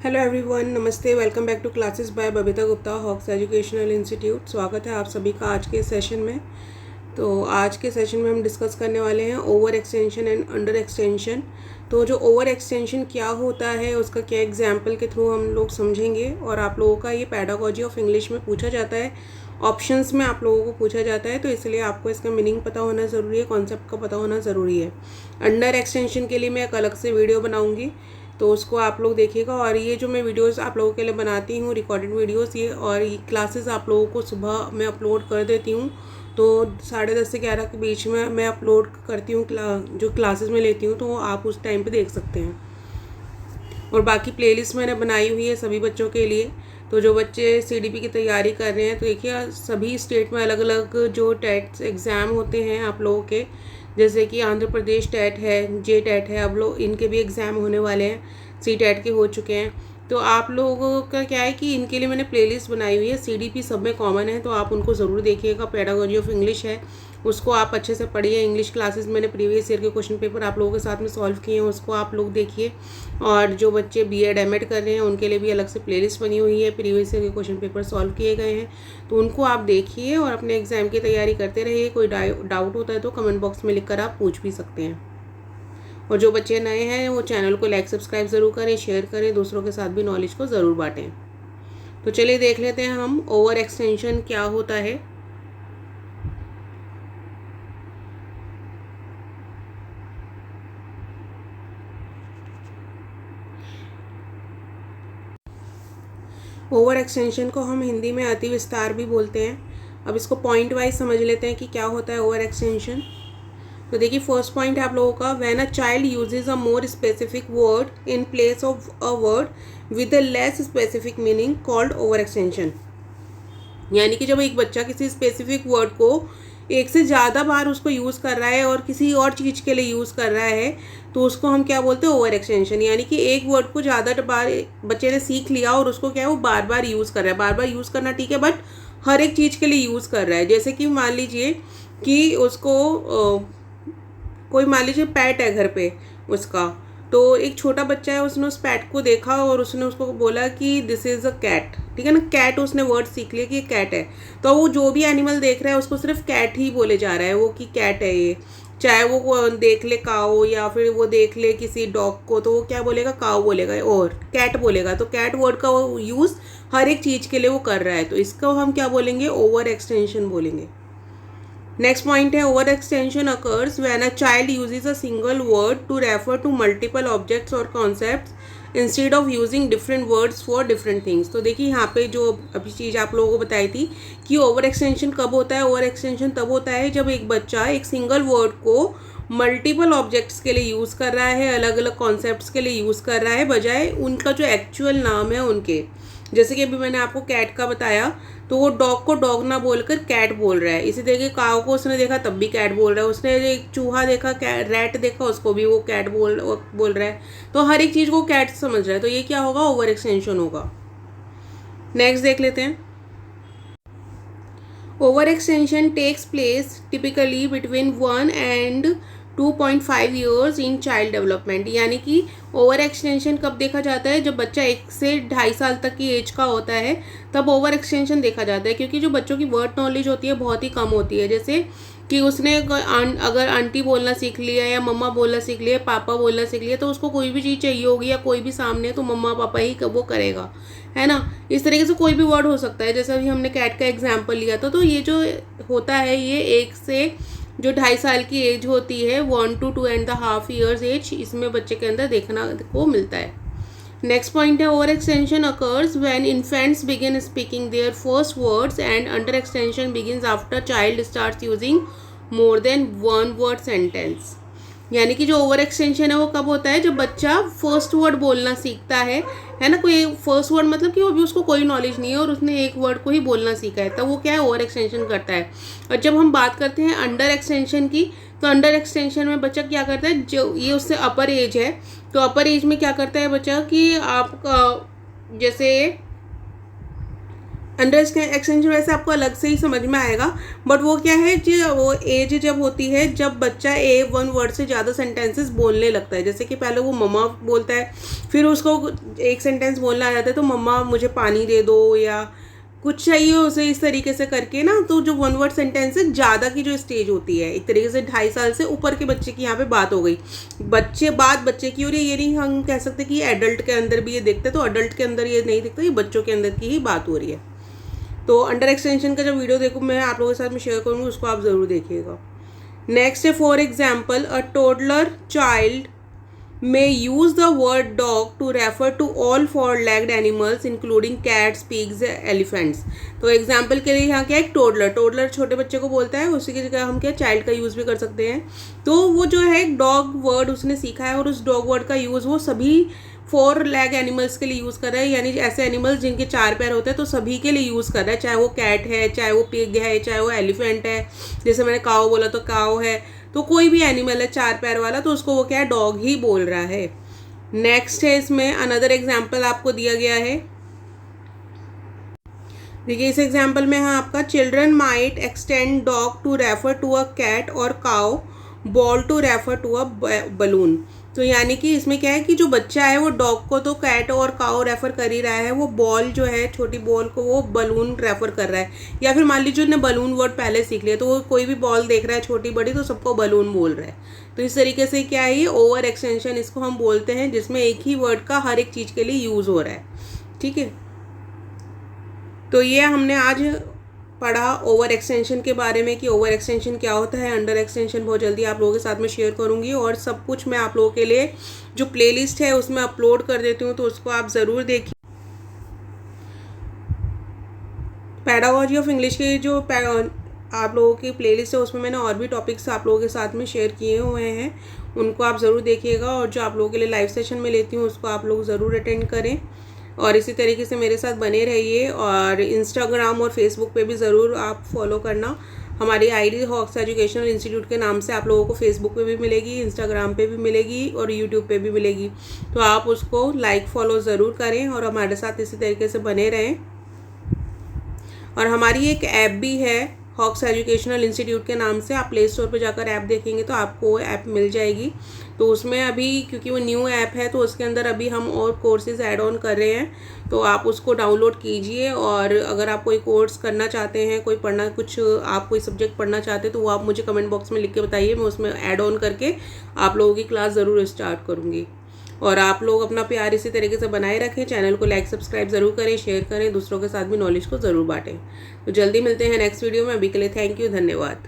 Hello everyone, नमस्ते। Welcome back to classes by Babita Gupta, Hawks educational institute. स्वागत है आप सभी का आज के सेशन में। तो आज के सेशन में हम डिस्कस करने वाले हैं over extension and under extension. तो जो ओवर एक्सटेंशन क्या होता है उसका क्या एग्जाम्पल के थ्रू हम लोग समझेंगे, और आप लोगों का ये पैडागोजी ऑफ इंग्लिश में पूछा जाता है, ऑप्शंस में आप लोगों को पूछा जाता है, तो इसलिए आपको इसका मीनिंग पता होना ज़रूरी है, कॉन्सेप्ट का पता होना ज़रूरी है। अंडर एक्सटेंशन के लिए मैं एक अलग से वीडियो बनाऊँगी, तो उसको आप लोग देखिएगा। और ये जो मैं वीडियोस आप लोगों के लिए बनाती हूँ, रिकॉर्डेड वीडियोस, ये और ये क्लासेस आप लोगों को सुबह मैं अपलोड कर देती हूँ। तो 10:30 से 11 के बीच में मैं अपलोड करती हूँ जो क्लासेस में लेती हूँ, तो आप उस टाइम पे देख सकते हैं। और बाकी प्लेलिस्ट मैंने बनाई हुई है सभी बच्चों के लिए। तो जो बच्चे सीडीपी की तैयारी कर रहे हैं, तो देखिए सभी स्टेट में अलग अलग जो टेट एग्ज़ाम होते हैं आप लोगों के, जैसे कि आंध्र प्रदेश टेट है, जे टेट है, अब लोग इनके भी एग्ज़ाम होने वाले हैं, सी टेट के हो चुके हैं। तो आप लोगों का क्या है कि इनके लिए मैंने प्लेलिस्ट बनाई हुई है, सीडीपी सब में कॉमन है, तो आप उनको ज़रूर देखिएगा। पेडागोजी ऑफ इंग्लिश है, उसको आप अच्छे से पढ़िए। इंग्लिश क्लासेस मैंने प्रीवियस ईयर के क्वेश्चन पेपर आप लोगों के साथ में सॉल्व किए हैं, उसको आप लोग देखिए। और जो बच्चे बीएड एमएड कर रहे हैं उनके लिए भी अलग से प्लेलिस्ट बनी हुई है, प्रीवियस ईयर के क्वेश्चन पेपर सॉल्व किए गए हैं, तो उनको आप देखिए और अपने एग्ज़ाम की तैयारी करते रहिए। कोई डाउट होता है तो कमेंट बॉक्स में लिख कर आप पूछ भी सकते हैं। और जो बच्चे नए हैं वो चैनल को लाइक सब्सक्राइब ज़रूर करें, शेयर करें, दूसरों के साथ भी नॉलेज को ज़रूर बांटें। तो चलिए देख लेते हैं हम ओवर एक्सटेंशन क्या होता है। ओवर एक्सटेंशन को हम हिंदी में अति विस्तार भी बोलते हैं। अब इसको पॉइंट वाइज समझ लेते हैं कि क्या होता है ओवर एक्सटेंशन। तो देखिए फर्स्ट पॉइंट है आप लोगों का, when a child usage a more specific word in place of a word with a less specific meaning called over extension. यानी कि जब एक बच्चा किसी स्पेसिफिक वर्ड को एक से ज़्यादा बार उसको यूज़ कर रहा है और किसी और चीज़ के लिए यूज़ कर रहा है, तो उसको हम क्या बोलते हैं, ओवर एक्सटेंशन। यानी कि एक वर्ड को ज़्यादा बार बच्चे ने सीख लिया और उसको क्या है वो बार बार यूज़ कर रहा है। बार बार यूज़ करना ठीक है, बट हर एक चीज़ के लिए यूज़ कर रहा है। जैसे कि मान लीजिए कि उसको कोई मान लीजिए पैट है घर पे उसका, तो एक छोटा बच्चा है, उसने उस पैट को देखा और उसने उसको बोला कि दिस इज़ अ कैट, ठीक है ना। कैट उसने वर्ड सीख लिया कि ये कैट है, तो वो जो भी एनिमल देख रहा है उसको सिर्फ कैट ही बोले जा रहा है वो, कि कैट है ये। चाहे वो देख ले काऊ या फिर वो देख ले किसी डॉग को, तो वो क्या बोलेगा, काऊ बोलेगा और कैट बोलेगा। तो कैट वर्ड का वो यूज़ हर एक चीज़ के लिए वो कर रहा है, तो इसको हम क्या बोलेंगे, ओवर एक्सटेंशन बोलेंगे। नेक्स्ट पॉइंट है, over extension occurs when a child uses a single word to refer to multiple objects और concepts instead of using different words for different things. तो देखिए यहाँ पे जो अभी चीज़ आप लोगों को बताई थी कि ओवर एक्सटेंशन कब होता है। ओवर एक्सटेंशन तब होता है जब एक बच्चा एक सिंगल वर्ड को मल्टीपल ऑब्जेक्ट्स के लिए यूज़ कर रहा है, अलग अलग कॉन्सेप्ट्स के लिए यूज़ कर रहा है, बजाय उनका जो एक्चुअल नाम है उनके। जैसे कि अभी मैंने आपको कैट का बताया, तो वो डॉग को डॉग ना बोलकर कैट बोल रहा है। इसी तरीके काऊ को उसने देखा तब भी कैट बोल रहा है, उसने एक चूहा देखा, रैट देखा, उसको भी वो कैट बोल रहा है। तो हर एक चीज़ को कैट समझ रहा है, तो ये क्या होगा, ओवर एक्सटेंशन होगा। नेक्स्ट देख लेते हैं। Over extension takes place typically between 1 and 2.5 years in child development. यानी कि ओवर एक्सटेंशन कब देखा जाता है, जब बच्चा 1 से 2.5 साल तक की एज का होता है, तब ओवर एक्सटेंशन देखा जाता है। क्योंकि जो बच्चों की वर्ड नॉलेज होती है बहुत ही कम होती है। जैसे कि उसने अगर आंटी बोलना सीख लिया या मम्मा बोलना सीख लिया, पापा बोलना सीख लिया, तो उसको कोई भी चीज़ चाहिए होगी या कोई भी सामने, तो मम्मा पापा ही वो करेगा, है ना। इस तरीके से कोई भी वर्ड हो सकता है, जैसे अभी हमने कैट का एग्जाम्पल लिया था। तो ये जो होता है, ये 1 से जो 2.5 साल की एज होती है, 1 to 2.5 ईयर्स एज, इसमें बच्चे के अंदर देखना को मिलता है। नेक्स्ट पॉइंट है, over extension occurs when infants begin speaking their first words and under extension begins after child starts using more than one word sentence. यानी कि जो ओवर एक्सटेंशन है वो कब होता है, जब बच्चा फर्स्ट वर्ड बोलना सीखता है ना। कोई फर्स्ट वर्ड मतलब कि अभी उसको कोई नॉलेज नहीं है और उसने एक वर्ड को ही बोलना सीखा है, तब वो क्या है, ओवर एक्सटेंशन करता है। और जब हम बात करते हैं अंडर एक्सटेंशन की, तो अंडर एक्सटेंशन में बच्चा क्या करता है, जो ये उससे अपर एज है, तो अपर एज में क्या करता है बच्चा कि आपका जैसे अंडर एक्सटेंशन वैसे आपको अलग से ही समझ में आएगा, बट वो क्या है कि वो एज जब होती है जब बच्चा वन वर्ड से ज़्यादा सेंटेंसेस बोलने लगता है। जैसे कि पहले वो मम्मा बोलता है, फिर उसको एक सेंटेंस बोलना आ जाता है तो मम्मा मुझे पानी दे दो या कुछ चाहिए उसे, इस तरीके से करके ना। तो जो वन वर्ड सेंटेंस है ज़्यादा की जो स्टेज होती है, एक तरीके से 2.5 साल से ऊपर के बच्चे की यहाँ पे बात हो गई। बच्चे की, और ये नहीं हम कह सकते कि एडल्ट के अंदर भी ये देखते, तो अडल्ट के अंदर ये नहीं दिखता, ये बच्चों के अंदर की ही बात हो रही है। तो अंडर एक्सटेंशन का जब वीडियो देखो मैं आप लोगों के साथ में शेयर करूँगी, उसको आप ज़रूर देखिएगा। नेक्स्ट है for example a toddler child may use the word dog to refer to all four-legged animals including cats, pigs, elephants। तो एग्जाम्पल के लिए यहाँ क्या है, टोडलर छोटे बच्चे को बोलता है, उसी की जगह हम क्या चाइल्ड का यूज़ भी कर सकते हैं। तो वो जो है डॉग वर्ड उसने सीखा है और उस डॉग वर्ड का यूज़ वो सभी 4 लेग एनिमल्स के लिए यूज़ कर रहा है, यानी ऐसे एनिमल्स जिनके 4 पैर होते हैं तो सभी के लिए यूज़ कर रहा है, चाहे वो कैट है, चाहे वो पिग है, चाहे वो एलिफेंट है, जैसे मैंने काऊ बोला तो काऊ है, तो कोई भी एनिमल है 4 पैर वाला तो उसको वो क्या है डॉग ही बोल रहा है। नेक्स्ट है इसमें अनदर एग्जाम्पल आपको दिया गया है, देखिए इस एग्जाम्पल में है आपका children might extend dog to refer to a cat और cow, ball to refer to a balloon. तो यानी कि इसमें क्या है कि जो बच्चा है वो डॉग को तो कैट और काउ रेफर कर ही रहा है, वो बॉल जो है छोटी बॉल को वो बलून रेफर कर रहा है। या फिर मान लीजिए उसने बलून वर्ड पहले सीख लिया तो वो कोई भी बॉल देख रहा है छोटी बड़ी तो सबको बलून बोल रहा है। तो इस तरीके से क्या है ये ओवर एक्सटेंशन इसको हम बोलते हैं, जिसमें एक ही वर्ड का हर एक चीज़ के लिए यूज़ हो रहा है। ठीक है, तो ये हमने आज पढ़ा ओवर एक्सटेंशन के बारे में कि ओवर एक्सटेंशन क्या होता है। अंडर एक्सटेंशन बहुत जल्दी आप लोगों के साथ में शेयर करूंगी, और सब कुछ मैं आप लोगों के लिए जो प्लेलिस्ट है उसमें अपलोड कर देती हूँ, तो उसको आप ज़रूर देखिए। पेडागोजी ऑफ इंग्लिश की जो आप लोगों की प्लेलिस्ट है उसमें मैंने और भी टॉपिक्स आप लोगों के साथ में शेयर किए हुए हैं, उनको आप ज़रूर देखिएगा। और जो आप लोगों के लिए लाइव सेशन में लेती हूँ उसको आप लोग ज़रूर अटेंड करें, और इसी तरीके से मेरे साथ बने रहिए। और इंस्टाग्राम और फेसबुक पे भी ज़रूर आप फॉलो करना, हमारी आईडी हॉक्स एजुकेशनल इंस्टीट्यूट के नाम से आप लोगों को फेसबुक पे भी मिलेगी, इंस्टाग्राम पे भी मिलेगी और यूट्यूब पे भी मिलेगी। तो आप उसको लाइक फॉलो ज़रूर करें और हमारे साथ इसी तरीके से बने रहें। और हमारी एक ऐप भी है हॉक्स एजुकेशनल इंस्टीट्यूट के नाम से, आप प्ले स्टोर पर जाकर ऐप देखेंगे तो आपको ऐप मिल जाएगी। तो उसमें अभी क्योंकि वो न्यू ऐप है तो उसके अंदर अभी हम और कोर्सेज ऐड ऑन कर रहे हैं, तो आप उसको डाउनलोड कीजिए। और अगर आप कोई कोर्स करना चाहते हैं, कोई पढ़ना कुछ आप कोई सब्जेक्ट पढ़ना चाहते हैं तो वो आप मुझे कमेंट बॉक्स में लिख के बताइए, मैं उसमें ऐड ऑन करके आप लोगों की क्लास ज़रूर स्टार्ट करूँगी। और आप लोग अपना प्यार इसी तरीके से बनाए रखें, चैनल को लाइक सब्सक्राइब ज़रूर करें, शेयर करें, दूसरों के साथ भी नॉलेज को ज़रूर बांटें। तो जल्दी मिलते हैं नेक्स्ट वीडियो में, अभी के लिए थैंक यू, धन्यवाद।